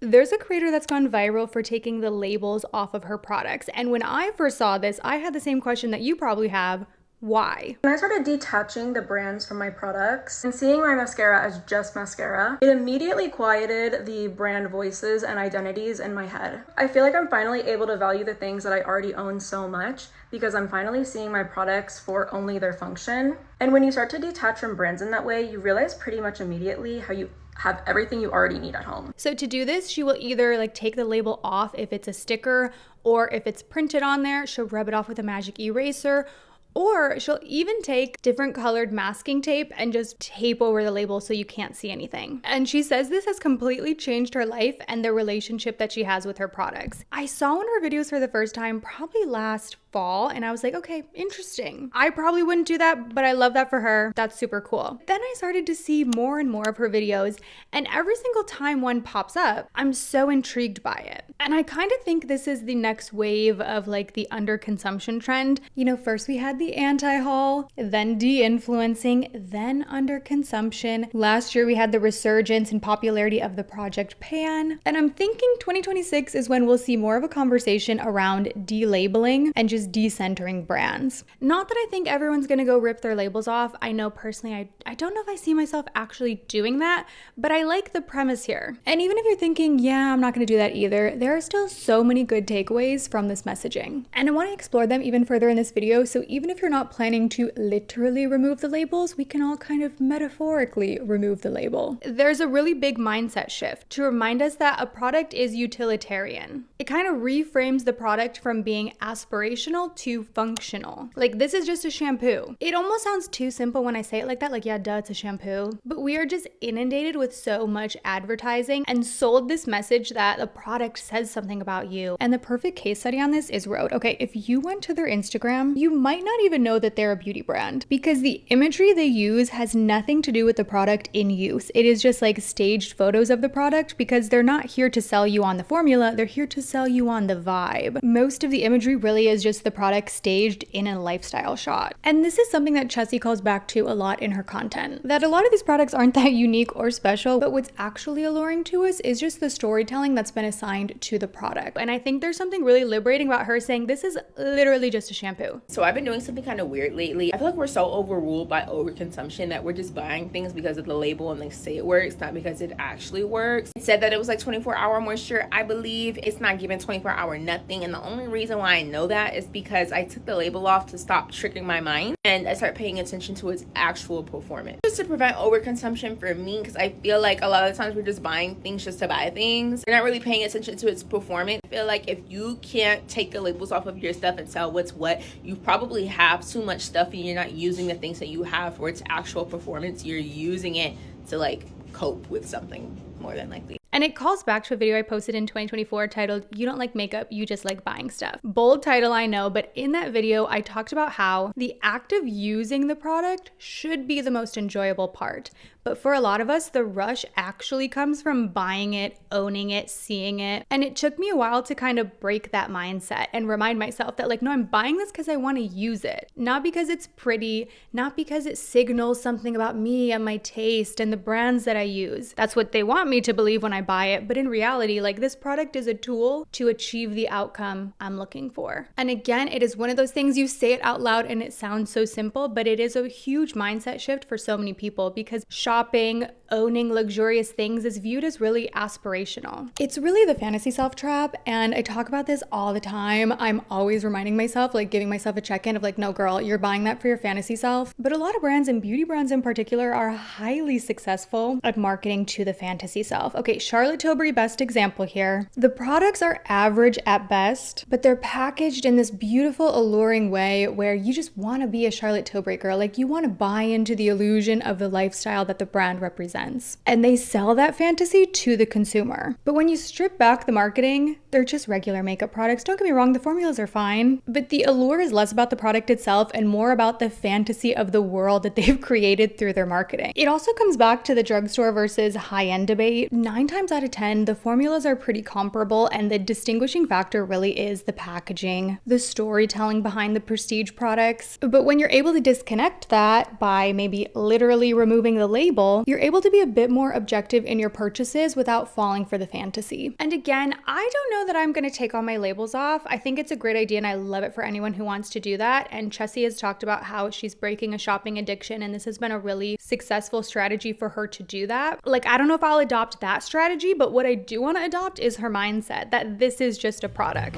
There's a creator that's gone viral for taking the labels off of her products. And when I first saw this, I had the same question that you probably have. Why? When I started detaching the brands from my products and seeing my mascara as just mascara, it immediately quieted the brand voices and identities in my head. I feel like I'm finally able to value the things that I already own so much because I'm finally seeing my products for only their function. And when you start to detach from brands in that way, you realize pretty much immediately how you have everything you already need at home. So to do this, she will either like take the label off if it's a sticker, or if it's printed on there, she'll rub it off with a magic eraser, or she'll even take different colored masking tape and just tape over the label so you can't see anything. And she says this has completely changed her life and the relationship that she has with her products. I saw one of her videos for the first time probably last fall, and I was like, okay, interesting. I probably wouldn't do that, but I love that for her. That's super cool. Then I started to see more and more of her videos, and every single time one pops up, I'm so intrigued by it. And I kind of think this is the next wave of like the underconsumption trend. You know, first we had the anti-haul, then de-influencing, then underconsumption. Last year we had the resurgence and popularity of the Project Pan. And I'm thinking 2026 is when we'll see more of a conversation around delabeling and just decentering brands. Not that I think everyone's gonna go rip their labels off. I know personally, I don't know if I see myself actually doing that, but I like the premise here. And even if you're thinking, yeah, I'm not gonna do that either, there are still so many good takeaways from this messaging. And I wanna explore them even further in this video, so even if you're not planning to literally remove the labels, we can all kind of metaphorically remove the label. There's a really big mindset shift to remind us that a product is utilitarian. It kind of reframes the product from being aspirational to functional. Like, this is just a shampoo. It almost sounds too simple when I say it like that, like, yeah, duh, it's a shampoo. But we are just inundated with so much advertising and sold this message that the product says something about you. And the perfect case study on this is Rhode. Okay, if you went to their Instagram, you might not even know that they're a beauty brand because the imagery they use has nothing to do with the product in use. It is just like staged photos of the product because they're not here to sell you on the formula, they're here to sell you on the vibe. Most of the imagery really is just the product staged in a lifestyle shot. And this is something that Chessie calls back to a lot in her content, that a lot of these products aren't that unique or special, but what's actually alluring to us is just the storytelling that's been assigned to the product. And I think there's something really liberating about her saying this is literally just a shampoo. So I've been doing something kind of weird lately. I feel like we're so overruled by overconsumption that we're just buying things because of the label and they say it works, not because it actually works. It said that it was like 24-hour moisture. I believe it's not giving 24-hour nothing. And the only reason why I know that is because I took the label off to stop tricking my mind and I started paying attention to its actual performance. Just to prevent overconsumption for me, because I feel like a lot of the times we're just buying things just to buy things. We're not really paying attention to its performance. I feel like if you can't take the labels off of your stuff and tell what's what, you probably have too much stuff and you're not using the things that you have for its actual performance. You're using it to like cope with something more than likely. And it calls back to a video I posted in 2024 titled, "You Don't Like Makeup, You Just Like Buying Stuff." Bold title, I know, but in that video, I talked about how the act of using the product should be the most enjoyable part. But for a lot of us, the rush actually comes from buying it, owning it, seeing it. And it took me a while to kind of break that mindset and remind myself that like, no, I'm buying this because I want to use it. Not because it's pretty, not because it signals something about me and my taste and the brands that I use. That's what they want me to believe when I buy it. But in reality, like this product is a tool to achieve the outcome I'm looking for. And again, it is one of those things you say it out loud and it sounds so simple, but it is a huge mindset shift for so many people because shopping, owning luxurious things is viewed as really aspirational. It's really the fantasy self trap, and I talk about this all the time. I'm always reminding myself, like giving myself a check-in of like, no girl, you're buying that for your fantasy self. But a lot of brands and beauty brands in particular are highly successful at marketing to the fantasy self. Okay, Charlotte Tilbury, best example here. The products are average at best, but they're packaged in this beautiful, alluring way where you just want to be a Charlotte Tilbury girl. Like you want to buy into the illusion of the lifestyle that the brand represents. And they sell that fantasy to the consumer. But when you strip back the marketing, They're just regular makeup products. Don't get me wrong, the formulas are fine, but the allure is less about the product itself and more about the fantasy of the world that they've created through their marketing. It also comes back to the drugstore versus high-end debate. 9 times out of 10, the formulas are pretty comparable, and the distinguishing factor really is the packaging, the storytelling behind the prestige products. But when you're able to disconnect that by maybe literally removing the label, you're able to be a bit more objective in your purchases without falling for the fantasy. And again, I don't know that I'm going to take all my labels off. I think it's a great idea and I love it for anyone who wants to do that. And Chessie has talked about how she's breaking a shopping addiction, and this has been a really successful strategy for her to do that. Like, I don't know if I'll adopt that strategy, but what I do want to adopt is her mindset that this is just a product.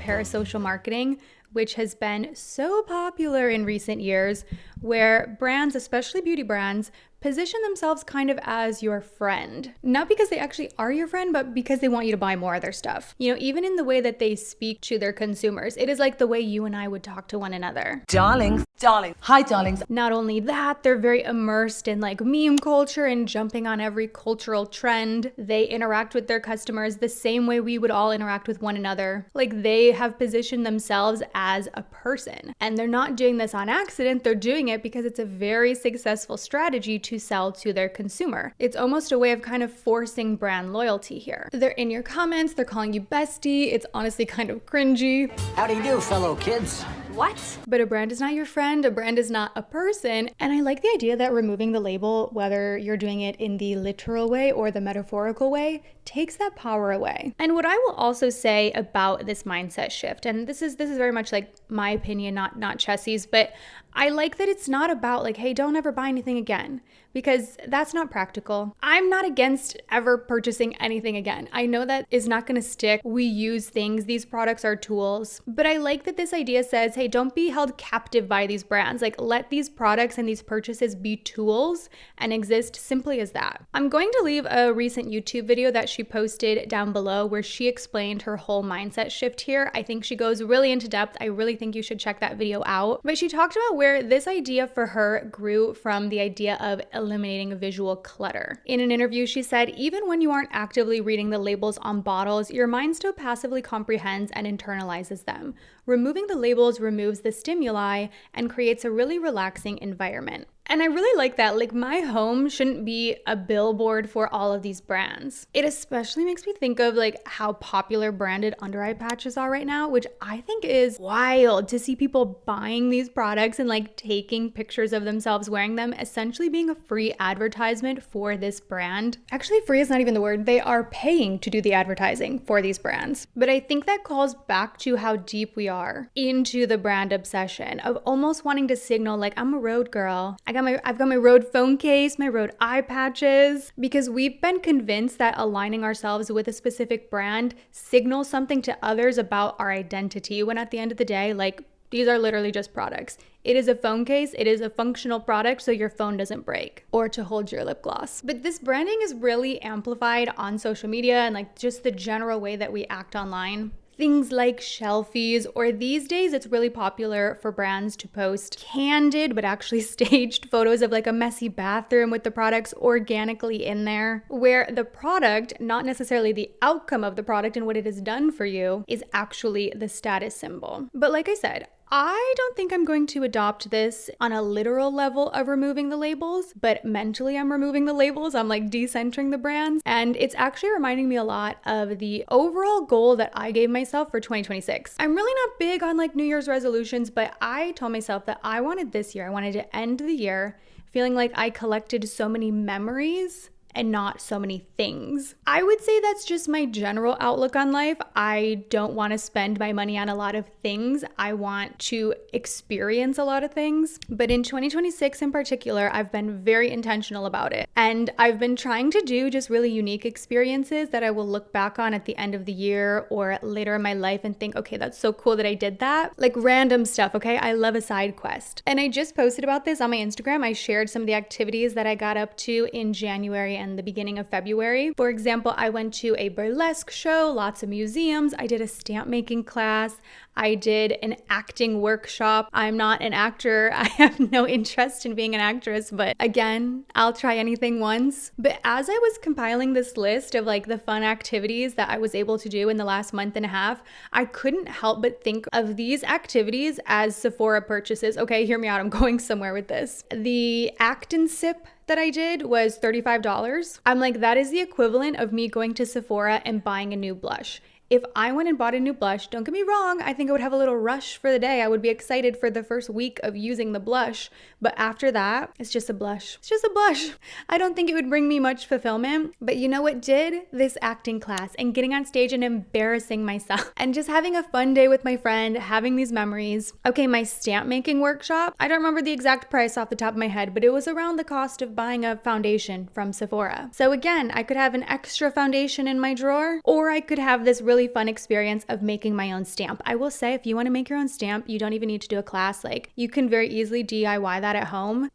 Parasocial marketing, which has been so popular in recent years, where brands, especially beauty brands, position themselves kind of as your friend. Not because they actually are your friend, but because they want you to buy more of their stuff. You know, even in the way that they speak to their consumers, it is like the way you and I would talk to one another. Darlings, darling, hi darlings. Not only that, they're very immersed in like meme culture and jumping on every cultural trend. They interact with their customers the same way we would all interact with one another. Like, they have positioned themselves as a person. And they're not doing this on accident, they're doing it because it's a very successful strategy to sell to their consumer. It's almost a way of kind of forcing brand loyalty here. They're in your comments, they're calling you bestie. It's honestly kind of cringy. How do you do, fellow kids? What? But a brand is not your friend, a brand is not a person. And I like the idea that removing the label, whether you're doing it in the literal way or the metaphorical way, takes that power away. And what I will also say about this mindset shift, and this is very much like my opinion, not Chessie's, but I like that it's not about like, hey, don't ever buy anything again, because that's not practical. I'm not against ever purchasing anything again. I know that is not going to stick. We use things, these products are tools, but I like that this idea says, hey, don't be held captive by these brands. Like, let these products and these purchases be tools and exist simply as that. I'm going to leave a recent YouTube video that she posted down below where she explained her whole mindset shift here. I think she goes really into depth. I really think you should check that video out. But she talked about where this idea for her grew from the idea of eliminating visual clutter. In an interview, she said, even when you aren't actively reading the labels on bottles, your mind still passively comprehends and internalizes them. Removing the labels removes the stimuli and creates a really relaxing environment. And I really like that. Like, my home shouldn't be a billboard for all of these brands. It especially makes me think of like how popular branded under eye patches are right now, which I think is wild to see people buying these products and like taking pictures of themselves wearing them, essentially being a free advertisement for this brand. Actually, free is not even the word. They are paying to do the advertising for these brands. But I think that calls back to how deep we are into the brand obsession of almost wanting to signal like, I'm a road girl. I've got my Rode phone case, my Rode eye patches, because we've been convinced that aligning ourselves with a specific brand signals something to others about our identity, when at the end of the day, like, these are literally just products. It is a phone case, it is a functional product so your phone doesn't break, or to hold your lip gloss. But this branding is really amplified on social media and like just the general way that we act online. Things like shelfies, or these days it's really popular for brands to post candid but actually staged photos of like a messy bathroom with the products organically in there, where the product, not necessarily the outcome of the product and what it has done for you, is actually the status symbol. But like I said, I don't think I'm going to adopt this on a literal level of removing the labels, but mentally I'm removing the labels. I'm like decentering the brands. And it's actually reminding me a lot of the overall goal that I gave myself for 2026. I'm really not big on like New Year's resolutions, but I told myself that I wanted to end the year feeling like I collected so many memories and not so many things. I would say that's just my general outlook on life. I don't want to spend my money on a lot of things. I want to experience a lot of things. But in 2026 in particular, I've been very intentional about it. And I've been trying to do just really unique experiences that I will look back on at the end of the year or later in my life and think, okay, that's so cool that I did that. Like random stuff, okay? I love a side quest. And I just posted about this on my Instagram. I shared some of the activities that I got up to in January and in the beginning of February. For example, I went to a burlesque show, lots of museums. I did a stamp making class. I did an acting workshop. I'm not an actor. I have no interest in being an actress, but again, I'll try anything once. But as I was compiling this list of like the fun activities that I was able to do in the last month and a half, I couldn't help but think of these activities as Sephora purchases. Okay, hear me out. I'm going somewhere with this. The Act and Sip that I did was $35. I'm like, that is the equivalent of me going to Sephora and buying a new blush. If I went and bought a new blush, don't get me wrong, I think I would have a little rush for the day. I would be excited for the first week of using the blush, but after that, it's just a blush. It's just a blush. I don't think it would bring me much fulfillment, but you know what did? This acting class and getting on stage and embarrassing myself and just having a fun day with my friend, having these memories. Okay, my stamp making workshop, I don't remember the exact price off the top of my head, but it was around the cost of buying a foundation from Sephora. So again, I could have an extra foundation in my drawer, or I could have this really fun experience of making my own stamp. I will say, if you want to make your own stamp, you don't even need to do a class. Like, you can very easily DIY that at home.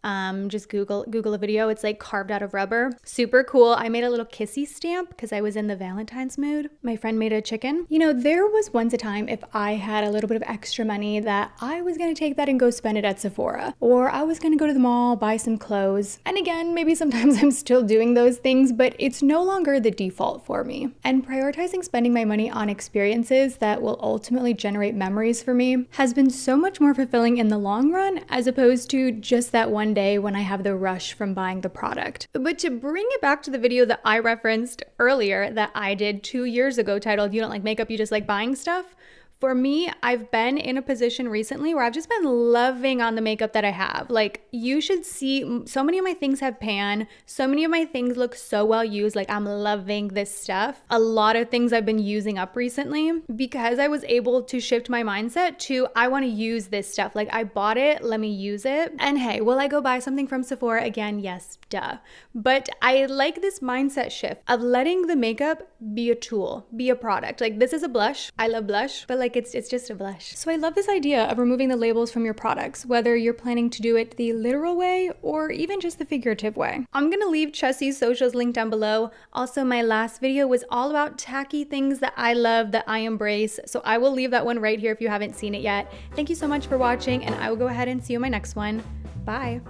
Just Google a video. It's like carved out of rubber. Super cool. I made a little kissy stamp because I was in the Valentine's mood. My friend made a chicken. You know, there was once a time if I had a little bit of extra money that I was going to take that and go spend it at Sephora, or I was going to go to the mall, buy some clothes. And again, maybe sometimes I'm still doing those things, but it's no longer the default for me. And prioritizing spending my money on experiences that will ultimately generate memories for me has been so much more fulfilling in the long run, as opposed to just that one day when I have the rush from buying the product. But to bring it back to the video that I referenced earlier that I did 2 years ago titled "You Don't Like Makeup, You Just Like Buying Stuff," for me, I've been in a position recently where I've just been loving on the makeup that I have. Like, you should see, so many of my things have pan, so many of my things look so well used. Like, I'm loving this stuff. A lot of things I've been using up recently because I was able to shift my mindset to, I want to use this stuff. Like, I bought it, let me use it. And hey, will I go buy something from Sephora again? Yes, duh. But I like this mindset shift of letting the makeup be a tool, be a product. Like, this is a blush. I love blush, but like, it's just a blush. So I love this idea of removing the labels from your products, whether you're planning to do it the literal way or even just the figurative way. I'm gonna leave Chessie's socials linked down below. Also, my last video was all about tacky things that I love, that I embrace. So I will leave that one right here if you haven't seen it yet. Thank you so much for watching, and I will go ahead and see you in my next one. Bye.